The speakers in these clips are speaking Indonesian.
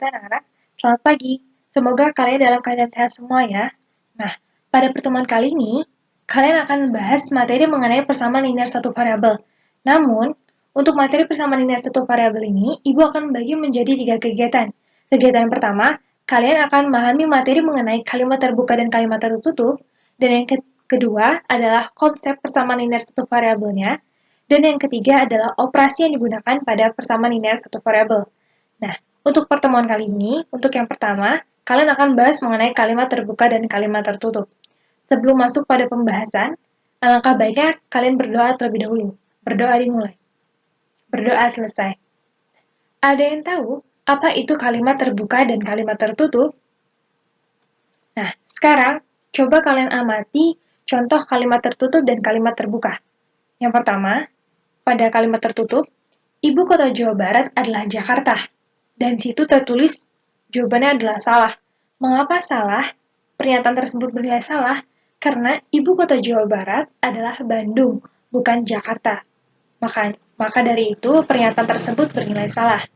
anak-anak, selamat pagi. Semoga kalian dalam keadaan sehat semua ya. Nah, pada pertemuan kali ini, kalian akan membahas materi mengenai persamaan linear satu variabel. Namun, untuk materi persamaan linear satu variabel ini, Ibu akan membagi menjadi 3 kegiatan. Kegiatan pertama, kalian akan memahami materi mengenai kalimat terbuka dan kalimat tertutup, dan yang kedua adalah konsep persamaan linear satu variabelnya, dan yang ketiga adalah operasi yang digunakan pada persamaan linear satu variabel. Nah, untuk pertemuan kali ini, untuk yang pertama, kalian akan bahas mengenai kalimat terbuka dan kalimat tertutup. Sebelum masuk pada pembahasan, alangkah baiknya kalian berdoa terlebih dahulu. Berdoa dimulai. Berdoa selesai. Ada yang tahu apa itu kalimat terbuka dan kalimat tertutup? Nah, sekarang coba kalian amati contoh kalimat tertutup dan kalimat terbuka. Yang pertama, pada kalimat tertutup, Ibu kota Jawa Barat adalah Jakarta. Dan situ tertulis jawabannya adalah salah. Mengapa salah? Pernyataan tersebut bernilai salah karena ibu kota Jawa Barat adalah Bandung, bukan Jakarta. Maka dari itu pernyataan tersebut bernilai salah.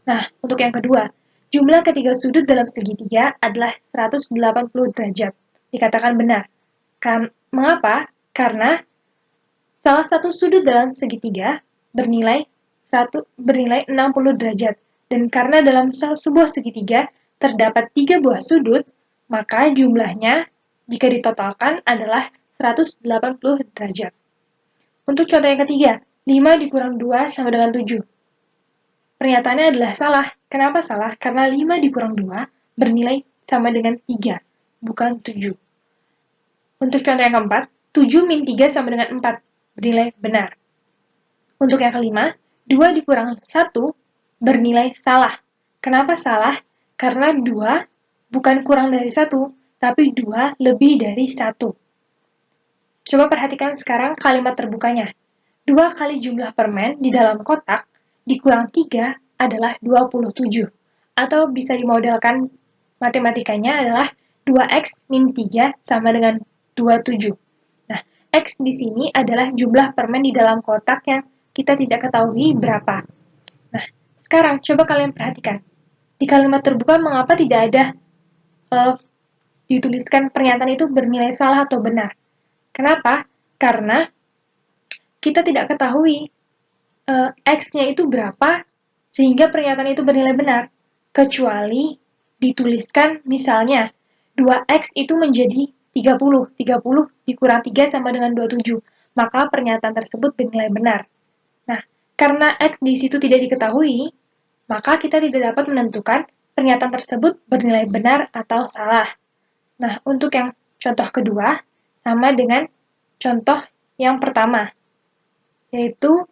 Nah, untuk yang kedua, jumlah ketiga sudut dalam segitiga adalah 180 derajat. Dikatakan benar. Mengapa? Karena salah satu sudut dalam segitiga bernilai 60 derajat. Dan karena dalam sebuah segitiga terdapat 3 buah sudut, maka jumlahnya jika ditotalkan adalah 180 derajat. Untuk contoh yang ketiga, 5 dikurang 2 sama dengan 7. Pernyataannya adalah salah. Kenapa salah? Karena 5 dikurang 2 bernilai sama dengan 3, bukan 7. Untuk contoh yang keempat, 7 min 3 sama dengan 4, bernilai benar. Untuk yang kelima, 2 dikurang 1 bernilai salah. Kenapa salah? Karena 2 bukan kurang dari 1, tapi 2 lebih dari 1. Coba perhatikan sekarang kalimat terbukanya. 2 kali jumlah permen di dalam kotak dikurang 3 adalah 27. Atau bisa dimodelkan matematikanya adalah 2x min 3 sama dengan 27. Nah, x di sini adalah jumlah permen di dalam kotak yang kita tidak ketahui berapa. Nah, sekarang coba kalian perhatikan. Di kalimat terbuka mengapa tidak ada dituliskan pernyataan itu bernilai salah atau benar? Kenapa? Karena kita tidak ketahui x-nya itu berapa sehingga pernyataan itu bernilai benar. Kecuali dituliskan misalnya 2x itu menjadi 30. 30 dikurang 3 sama dengan 27. Maka pernyataan tersebut bernilai benar. Nah, karena x di situ tidak diketahui, maka kita tidak dapat menentukan pernyataan tersebut bernilai benar atau salah. Nah, untuk yang contoh kedua, sama dengan contoh yang pertama, yaitu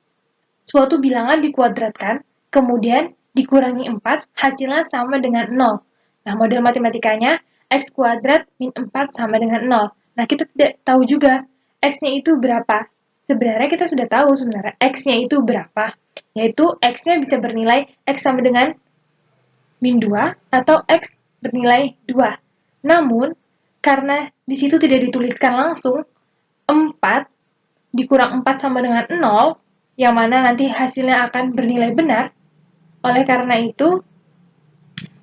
suatu bilangan dikuadratkan, kemudian dikurangi 4, hasilnya sama dengan 0. Nah, model matematikanya, x kuadrat min 4 sama dengan 0. Nah, kita tidak tahu juga x-nya itu berapa. Sebenarnya kita sudah tahu sebenarnya x-nya itu berapa, yaitu x-nya bisa bernilai x sama dengan min 2 atau x bernilai 2. Namun, karena di situ tidak dituliskan langsung, 4 dikurang 4 sama dengan 0, yang mana nanti hasilnya akan bernilai benar. Oleh karena itu,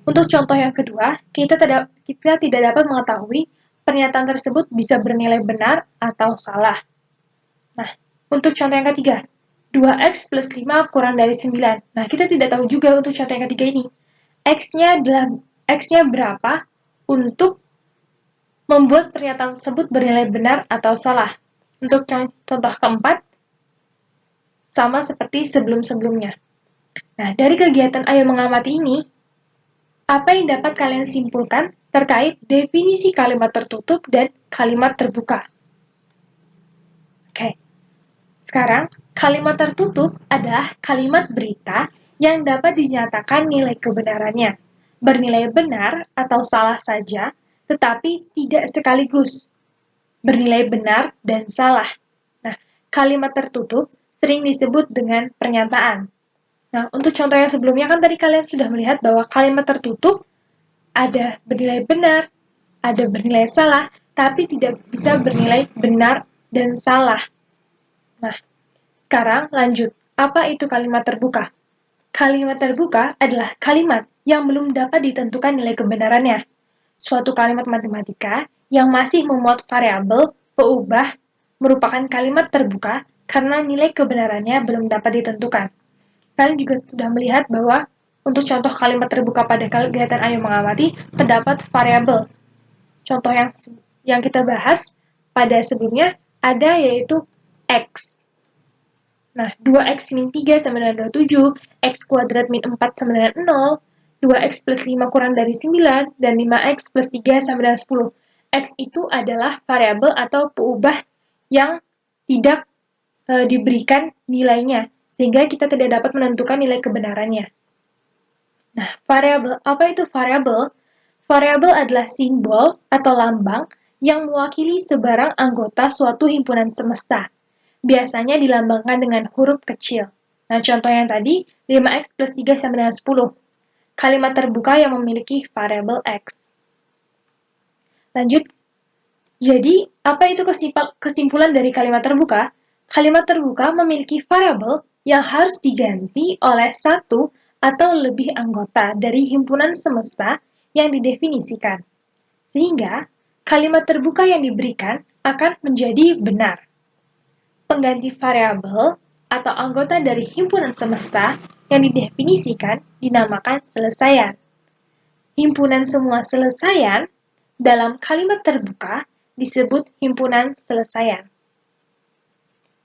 untuk contoh yang kedua, kita tidak dapat mengetahui pernyataan tersebut bisa bernilai benar atau salah. Nah, untuk contoh yang ketiga, 2x plus 5 kurang dari 9. Nah, kita tidak tahu juga untuk contoh yang ketiga ini. X-nya berapa untuk membuat pernyataan tersebut bernilai benar atau salah. Untuk contoh keempat, sama seperti sebelum-sebelumnya. Nah, dari kegiatan Ayo Mengamati ini, apa yang dapat kalian simpulkan terkait definisi kalimat tertutup dan kalimat terbuka? Oke, sekarang kalimat tertutup adalah kalimat berita yang dapat dinyatakan nilai kebenarannya, bernilai benar atau salah saja, tetapi tidak sekaligus bernilai benar dan salah. Nah, kalimat tertutup sering disebut dengan pernyataan. Nah, untuk contoh yang sebelumnya kan tadi kalian sudah melihat bahwa kalimat tertutup ada bernilai benar, ada bernilai salah, tapi tidak bisa bernilai benar dan salah. Nah, sekarang lanjut. Apa itu kalimat terbuka? Kalimat terbuka adalah kalimat yang belum dapat ditentukan nilai kebenarannya. Suatu kalimat matematika yang masih memuat variabel peubah merupakan kalimat terbuka karena nilai kebenarannya belum dapat ditentukan. Kalian juga sudah melihat bahwa untuk contoh kalimat terbuka pada kegiatan Ayo Mengamati terdapat variabel. Contoh yang kita bahas pada sebelumnya ada yaitu X. Nah, 2x min 3 sama dengan 27, x kuadrat min 4 sama dengan 0, 2x plus 5 kurang dari 9, dan 5x plus 3 sama dengan 10. X itu adalah variabel atau peubah yang tidak diberikan nilainya, sehingga kita tidak dapat menentukan nilai kebenarannya. Nah, variabel, apa itu variabel? Variabel adalah simbol atau lambang yang mewakili sebarang anggota suatu himpunan semesta. Biasanya dilambangkan dengan huruf kecil. Nah, contoh yang tadi, 5x plus 3 sama dengan 10. Kalimat terbuka yang memiliki variabel x. Lanjut. Jadi, apa itu kesimpulan dari kalimat terbuka? Kalimat terbuka memiliki variabel yang harus diganti oleh satu atau lebih anggota dari himpunan semesta yang didefinisikan. Sehingga, kalimat terbuka yang diberikan akan menjadi benar. Pengganti variabel atau anggota dari himpunan semesta yang didefinisikan dinamakan selesaian. Himpunan semua selesaian dalam kalimat terbuka disebut himpunan selesaian.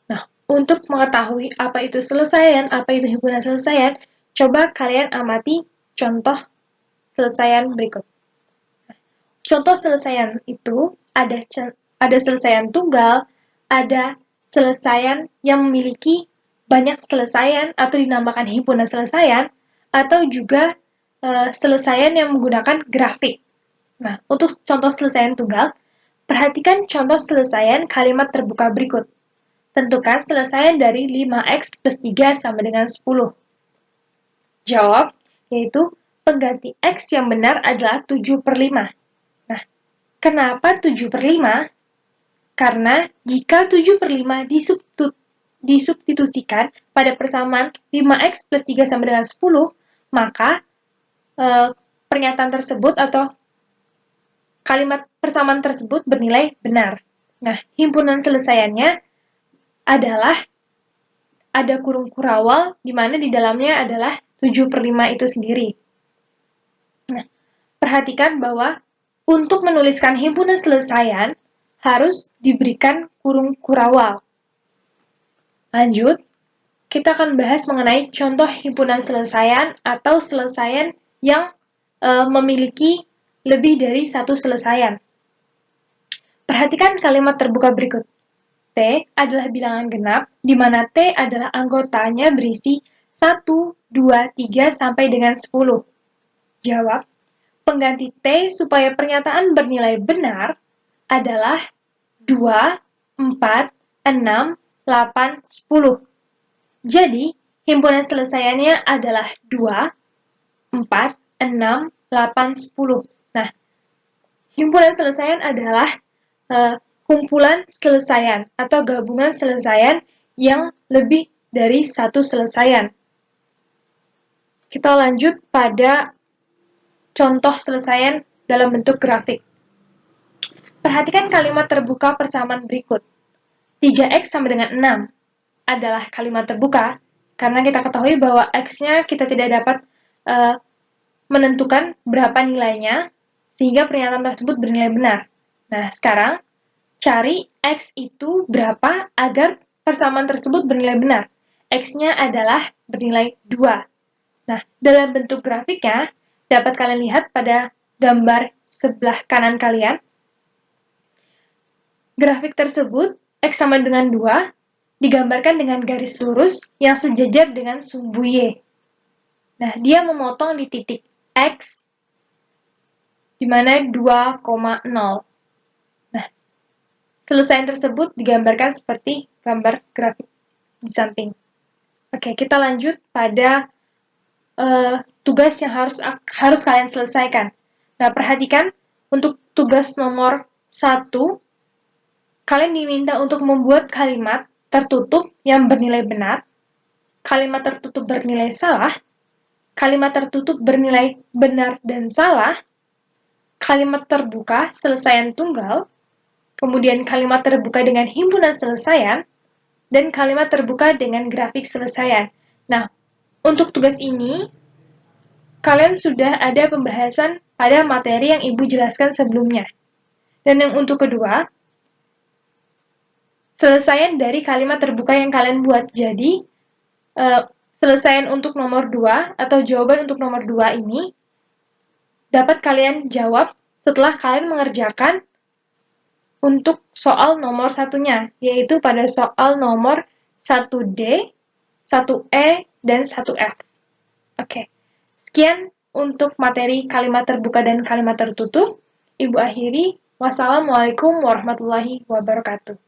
Nah, untuk mengetahui apa itu selesaian, apa itu himpunan selesaian, coba kalian amati contoh selesaian berikut. Contoh selesaian itu ada selesaian tunggal, ada selesaian yang memiliki banyak selesaian atau dinamakan himpunan selesaian, atau juga selesaian yang menggunakan grafik. Nah, untuk contoh selesaian tunggal, perhatikan contoh selesaian kalimat terbuka berikut. Tentukan selesaian dari 5x plus 3 sama dengan 10. Jawab, yaitu pengganti x yang benar adalah 7/5. Nah, kenapa 7/5? Karena jika 7/5 disubstitusikan pada persamaan 5x plus 3 sama dengan 10, maka pernyataan tersebut atau kalimat persamaan tersebut bernilai benar. Nah, himpunan selesaiannya adalah ada kurung kurawal di mana di dalamnya adalah 7/5 itu sendiri. Nah, perhatikan bahwa untuk menuliskan himpunan selesaian harus diberikan kurung kurawal. Lanjut, kita akan bahas mengenai contoh himpunan selesaian atau selesaian yang memiliki lebih dari satu selesaian. Perhatikan kalimat terbuka berikut. T adalah bilangan genap, di mana T adalah anggotanya berisi 1, 2, 3, sampai dengan 10. Jawab, pengganti T supaya pernyataan bernilai benar adalah 2, 4, 6, 8, 10. Jadi, himpunan selesaiannya adalah 2, 4, 6, 8, 10. Nah, himpunan selesaian adalah kumpulan selesaian atau gabungan selesaian yang lebih dari satu selesaian. Kita lanjut pada contoh selesaian dalam bentuk grafik. Perhatikan kalimat terbuka persamaan berikut. 3x sama dengan 6 adalah kalimat terbuka karena kita ketahui bahwa x-nya kita tidak dapat menentukan berapa nilainya sehingga pernyataan tersebut bernilai benar. Nah, sekarang cari x itu berapa agar persamaan tersebut bernilai benar. X-nya adalah bernilai 2. Nah, dalam bentuk grafiknya, dapat kalian lihat pada gambar sebelah kanan kalian. Grafik tersebut, X sama dengan 2, digambarkan dengan garis lurus yang sejajar dengan sumbu Y. Nah, dia memotong di titik X, di mana 2,0. Nah, selesaian tersebut digambarkan seperti gambar grafik di samping. Oke, kita lanjut pada tugas yang harus kalian selesaikan. Nah, perhatikan untuk tugas nomor 1, kalian diminta untuk membuat kalimat tertutup yang bernilai benar, kalimat tertutup bernilai salah, kalimat tertutup bernilai benar dan salah, kalimat terbuka selesaian tunggal, kemudian kalimat terbuka dengan himpunan selesaian, dan kalimat terbuka dengan grafik selesaian. Nah, untuk tugas ini, kalian sudah ada pembahasan pada materi yang Ibu jelaskan sebelumnya. Dan yang untuk kedua, selesaian dari kalimat terbuka yang kalian buat. Jadi, selesaian untuk nomor 2 atau jawaban untuk nomor 2 ini dapat kalian jawab setelah kalian mengerjakan untuk soal nomor satunya, yaitu pada soal nomor 1D, 1E, dan 1F. Oke, sekian untuk materi kalimat terbuka dan kalimat tertutup. Ibu akhiri, wassalamualaikum warahmatullahi wabarakatuh.